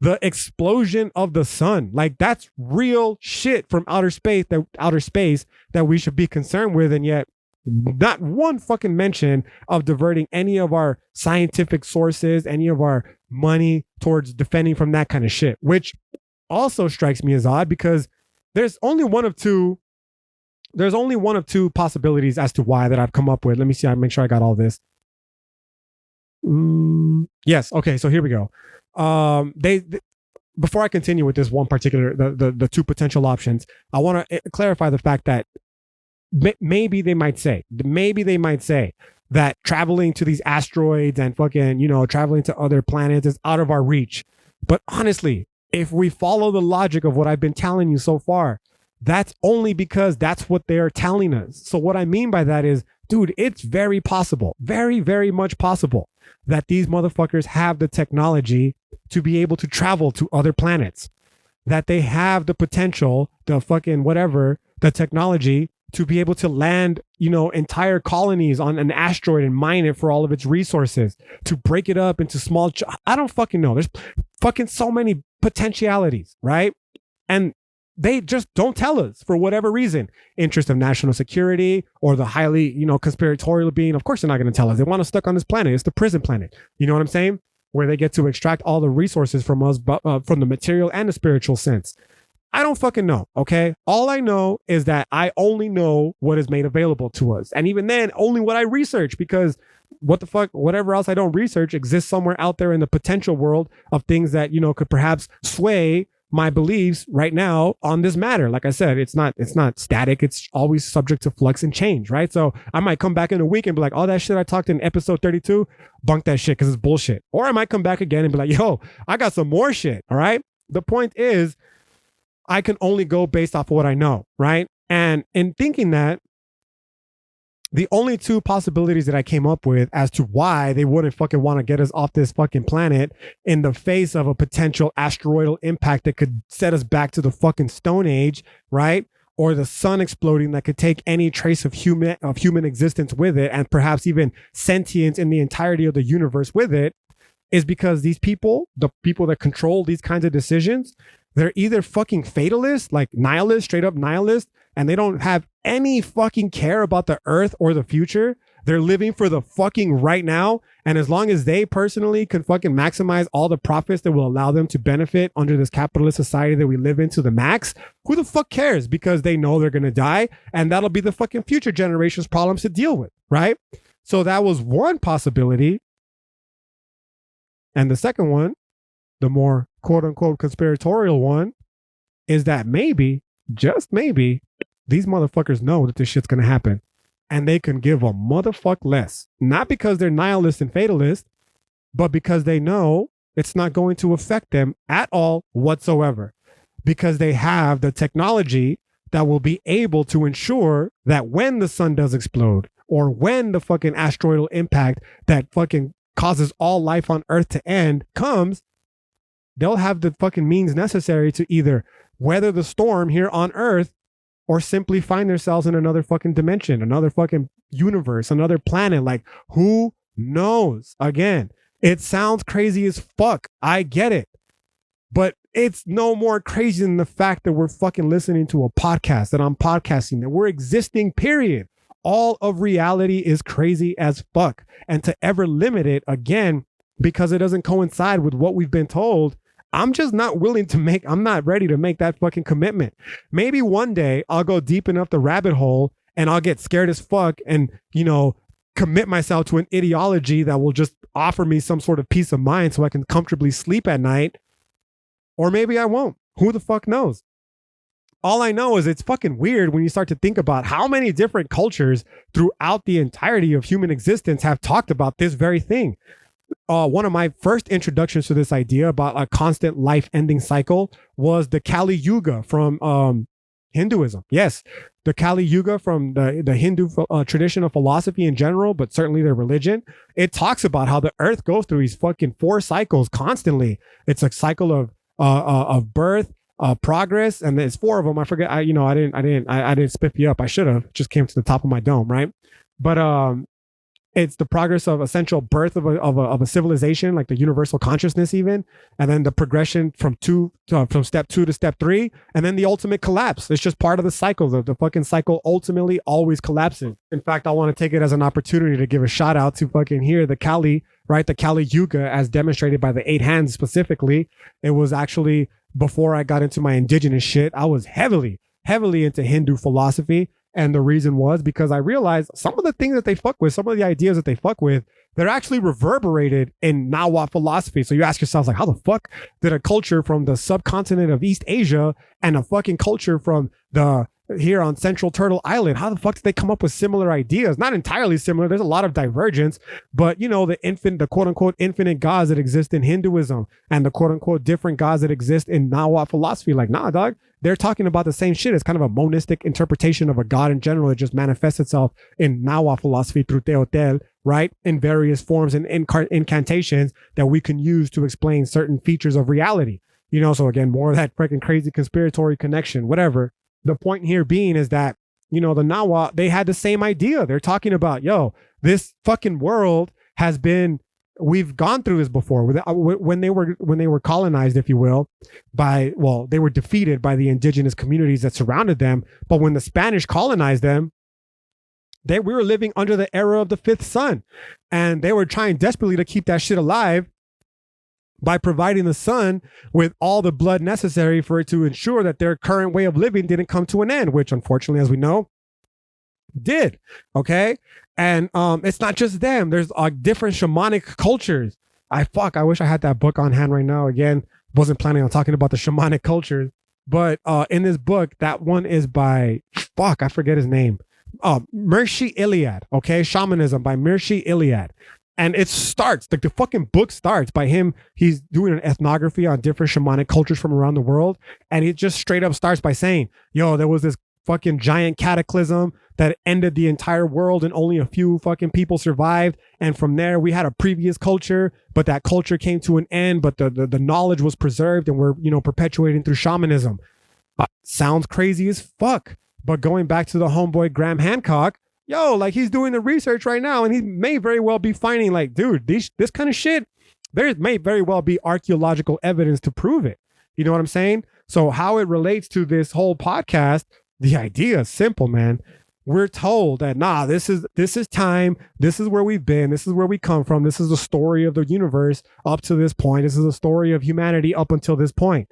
The explosion of the sun. Like, that's real shit from outer space that we should be concerned with, and yet not one fucking mention of diverting any of our scientific sources, any of our money towards defending from that kind of shit, which also strikes me as odd because there's only one of two possibilities as to why that I've come up with. Let me see. I make sure I got all this. Yes. Okay. So here we go. Before I continue with this one particular, the two potential options, I want to clarify the fact that maybe they might say that traveling to these asteroids and fucking, traveling to other planets is out of our reach. But honestly, if we follow the logic of what I've been telling you so far, that's only because that's what they're telling us. So what I mean by that is, dude, it's very possible, very, very much possible that these motherfuckers have the technology to be able to travel to other planets, that they have the potential, the fucking whatever, the technology to be able to land, entire colonies on an asteroid and mine it for all of its resources, to break it up into small, I don't fucking know. There's fucking so many potentialities, right? And they just don't tell us for whatever reason. Interest of national security or the highly, conspiratorial being. Of course, they're not going to tell us. They want us stuck on this planet. It's the prison planet. You know what I'm saying? Where they get to extract all the resources from us, from the material and the spiritual sense. I don't fucking know, okay? All I know is that I only know what is made available to us. And even then, only what I research, because what the fuck, whatever else I don't research exists somewhere out there in the potential world of things that, could perhaps sway my beliefs right now on this matter. Like I said, it's not static. It's always subject to flux and change, right? So I might come back in a week and be like, oh, that shit I talked in episode 32, bunk that shit because it's bullshit. Or I might come back again and be like, yo, I got some more shit, all right? The point is, I can only go based off of what I know, right? And in thinking that, the only two possibilities that I came up with as to why they wouldn't fucking want to get us off this fucking planet in the face of a potential asteroidal impact that could set us back to the fucking Stone Age, right? Or the sun exploding that could take any trace of human existence with it, and perhaps even sentience in the entirety of the universe with it, is because these people, the people that control these kinds of decisions, they're either fucking fatalists, like nihilists, straight up nihilists, and they don't have any fucking care about the earth or the future. They're living for the fucking right now. And as long as they personally can fucking maximize all the profits that will allow them to benefit under this capitalist society that we live in to the max, who the fuck cares? Because they know they're going to die, and that'll be the fucking future generations' problems to deal with, right? So that was one possibility. And the second one, the more quote unquote conspiratorial one, is that maybe, just maybe, these motherfuckers know that this shit's gonna happen, and they can give a motherfuck less. Not because they're nihilist and fatalist, but because they know it's not going to affect them at all whatsoever. Because they have the technology that will be able to ensure that when the sun does explode, or when the fucking asteroidal impact that fucking causes all life on Earth to end comes, they'll have the fucking means necessary to either weather the storm here on Earth or simply find themselves in another fucking dimension, another fucking universe, another planet. Like, who knows? Again, it sounds crazy as fuck. I get it. But it's no more crazy than the fact that we're fucking listening to a podcast, that I'm podcasting, that we're existing, period. All of reality is crazy as fuck. And to ever limit it, again, because it doesn't coincide with what we've been told, I'm just not willing to make, I'm not ready to make that fucking commitment. Maybe one day I'll go deep enough the rabbit hole and I'll get scared as fuck and, commit myself to an ideology that will just offer me some sort of peace of mind so I can comfortably sleep at night. Or maybe I won't. Who the fuck knows? All I know is it's fucking weird when you start to think about how many different cultures throughout the entirety of human existence have talked about this very thing. One of my first introductions to this idea about a constant life-ending cycle was the Kali Yuga from Hinduism. Yes, the Kali Yuga from the Hindu tradition of philosophy in general, but certainly their religion. It talks about how the earth goes through these fucking 4 cycles constantly. It's a cycle of birth, progress, and there's 4 of them. I forget. I didn't spiff you up. I should have. Just came to the top of my dome, right? But it's the progress of essential birth of a civilization, like the universal consciousness, even, and then the progression from step 2 to step 3, and then the ultimate collapse. It's just part of the cycle. The fucking cycle ultimately always collapses. In fact, I want to take it as an opportunity to give a shout out to fucking here the Kali, right? The Kali Yuga, as demonstrated by the 8 hands specifically. It was actually before I got into my indigenous shit. I was heavily into Hindu philosophy. And the reason was because I realized some of the things that they fuck with, some of the ideas that they fuck with, they're actually reverberated in Nawa philosophy. So you ask yourself, like, how the fuck did a culture from the subcontinent of East Asia and a fucking culture from the here on Central Turtle Island. How the fuck did they come up with similar ideas? Not entirely similar. There's a lot of divergence, but the quote unquote infinite gods that exist in Hinduism and the quote unquote different gods that exist in Nawa philosophy. Like, nah, dog, they're talking about the same shit. It's kind of a monistic interpretation of a god in general. It just manifests itself in Nawa philosophy through Teotel, right? In various forms and incantations that we can use to explain certain features of reality. So again, more of that freaking crazy conspiratory connection, whatever. The point here being is that, the Nawa, they had the same idea. They're talking about, this fucking world we've gone through this before when they were colonized, if you will, they were defeated by the indigenous communities that surrounded them. But when the Spanish colonized them, we were living under the era of the fifth sun, and they were trying desperately to keep that shit alive by providing the sun with all the blood necessary for it to ensure that their current way of living didn't come to an end, which unfortunately, as we know, did. Okay. And it's not just them. There's different shamanic cultures. I wish I had that book on hand right now. Again, wasn't planning on talking about the shamanic cultures, but in this book, that one is by, I forget his name. Mircea Eliade. Okay. Shamanism by Mircea Eliade. And it starts, like the fucking book starts by him. He's doing an ethnography on different shamanic cultures from around the world. And it just straight up starts by saying, there was this fucking giant cataclysm that ended the entire world and only a few fucking people survived. And from there, we had a previous culture, but that culture came to an end, but the knowledge was preserved and we're, perpetuating through shamanism. Sounds crazy as fuck. But going back to the homeboy Graham Hancock, he's doing the research right now, and he may very well be finding, like, dude, this kind of shit, there may very well be archaeological evidence to prove it. You know what I'm saying? So how it relates to this whole podcast, the idea is simple, man. We're told that, this is time. This is where we've been. This is where we come from. This is the story of the universe up to this point. This is the story of humanity up until this point.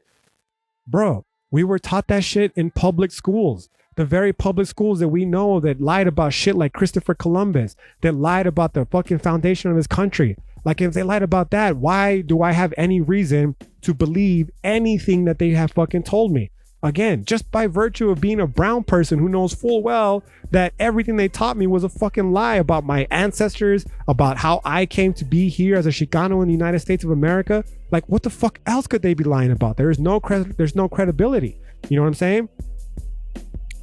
Bro, we were taught that shit in public schools. The very public schools that we know that lied about shit like Christopher Columbus, that lied about the fucking foundation of his country. Like, if they lied about that, why do I have any reason to believe anything that they have fucking told me? Again, just by virtue of being a brown person who knows full well that everything they taught me was a fucking lie about my ancestors, about how I came to be here as a Chicano in the United States of America. Like, what the fuck else could they be lying about? There's no credibility. You know what I'm saying?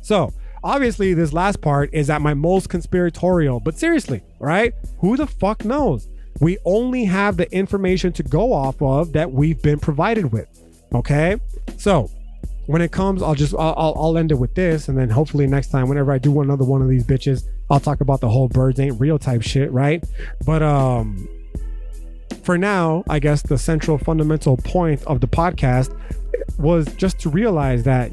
So obviously this last part is at my most conspiratorial, but seriously, right? Who the fuck knows? We only have the information to go off of that we've been provided with. Okay. So when it comes, I'll end it with this. And then hopefully next time, whenever I do another one of these bitches, I'll talk about the whole birds ain't real type shit. Right. But, for now, I guess the central fundamental point of the podcast was just to realize that,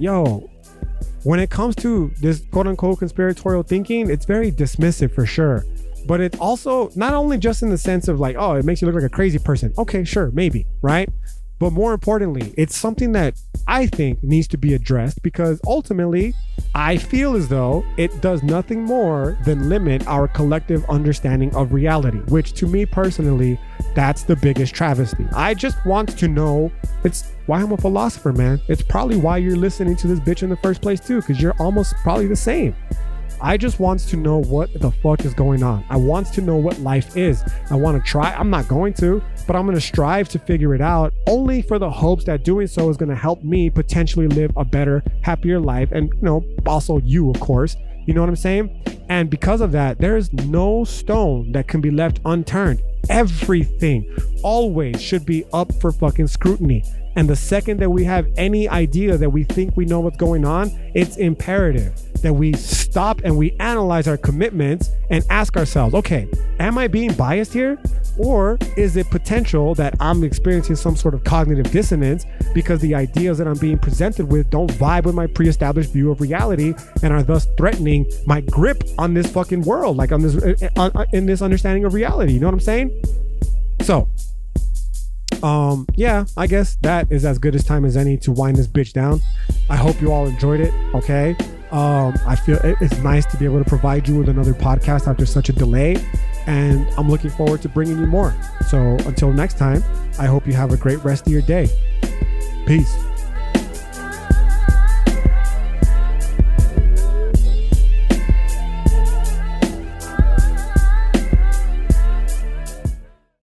when it comes to this quote unquote conspiratorial thinking, it's very dismissive for sure. But it's also not only just in the sense of like, it makes you look like a crazy person. Okay, sure, maybe, right? But more importantly, it's something that I think needs to be addressed because ultimately, I feel as though it does nothing more than limit our collective understanding of reality, which to me personally, that's the biggest travesty. I just want to know, it's why I'm a philosopher, man. It's probably why you're listening to this bitch in the first place too, because you're almost probably the same. I just want to know what the fuck is going on. I want to know what life is. I want to try. I'm not going to, but I'm going to strive to figure it out only for the hopes that doing so is going to help me potentially live a better, happier life. And, also you, of course, you know what I'm saying? And because of that, there is no stone that can be left unturned. Everything always should be up for fucking scrutiny. And the second that we have any idea that we think we know what's going on, it's imperative that we stop and we analyze our commitments and ask ourselves, okay, am I being biased here? Or is it potential that I'm experiencing some sort of cognitive dissonance because the ideas that I'm being presented with don't vibe with my pre-established view of reality and are thus threatening my grip on this fucking world, like on this in this understanding of reality? You know what I'm saying? So yeah, I guess that is as good as time as any to wind this bitch down. I hope you all enjoyed it. Okay. I feel it's nice to be able to provide you with another podcast after such a delay, and I'm looking forward to bringing you more. So until next time, I hope you have a great rest of your day. Peace.